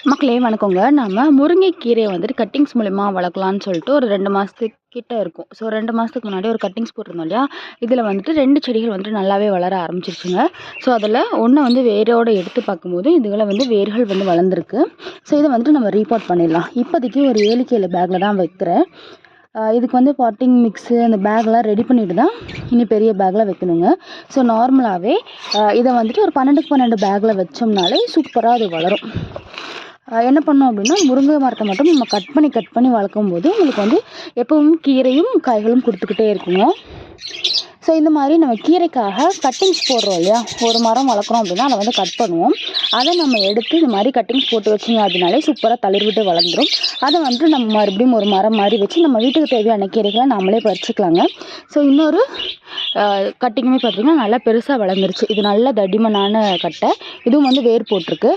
மக்களே வணக்கங்க. நம்ம முருங்கைக்கீரைய வந்துட்டு கட்டிங்ஸ் மூலியமா வளர்க்கலான்னு சொல்லிட்டு ஒரு 2 மாசத்துக்கு கிட்ட இருக்கும். ஸோ 2 மாசத்துக்கு முன்னாடி ஒரு கட்டிங்ஸ் போட்டிருந்தோம் இல்லையா? இதில வந்துட்டு 2 செடிகள் வந்துட்டு நல்லாவே வளர ஆரம்பிச்சிருச்சுங்க. ஸோ அதில ஒண்ண வந்து வேரோட எடுத்து பார்க்கும்போது, இதுல வந்து வேர்கள் வந்து வளர்ந்துருக்கு. ஸோ இத வந்துட்டு நம்ம ரீபாட் பண்ணிடலாம். இப்போதைக்கு ஒரு 7 கேலு பேக்ல தான் வைக்கிறேன். இதுக்கு வந்து பாட்டிங் மிக்ஸு அந்த பேக்லாம் ரெடி பண்ணிட்டு தான் இனி பெரிய பேக்கில் வைக்கணுங்க. ஸோ நார்மலாகவே இதை வந்துட்டு ஒரு 12க்கு 12 பேக்கில் வச்சோம்னாலே சூப்பராக அது வளரும். என்ன பண்ணோம் அப்படின்னா, முருங்கை மரத்தை மட்டும் நம்ம கட் பண்ணி வளர்க்கும்போது உங்களுக்கு வந்து எப்பவும் கீரையும் காய்களும் கொடுத்துக்கிட்டே இருக்குங்க. ஸோ இந்த மாதிரி நம்ம கீரைக்காக கட்டிங்ஸ் போடுறோம் இல்லையா? ஒரு மரம் வளர்க்குறோம் அப்படின்னா அதை வந்து கட் பண்ணுவோம். அதை நம்ம எடுத்து இந்த மாதிரி கட்டிங்ஸ் போட்டு வச்சிங்க அப்படின்னாலே சூப்பராக தளிர்விட்டு வளர்ந்துடும். அதை வந்துட்டு நம்ம மறுபடியும் ஒரு மரம் மாதிரி வச்சு நம்ம வீட்டுக்கு தேவையான கீரைகளை நம்மளே பறிச்சுக்கலாங்க. ஸோ இன்னொரு கட்டிங்குமே பார்த்திங்கன்னா நல்லா பெருசாக வளர்ந்துருச்சு. இது நல்ல தடிமனான கட்டை. இதுவும் வந்து வேர் போட்டிருக்கு.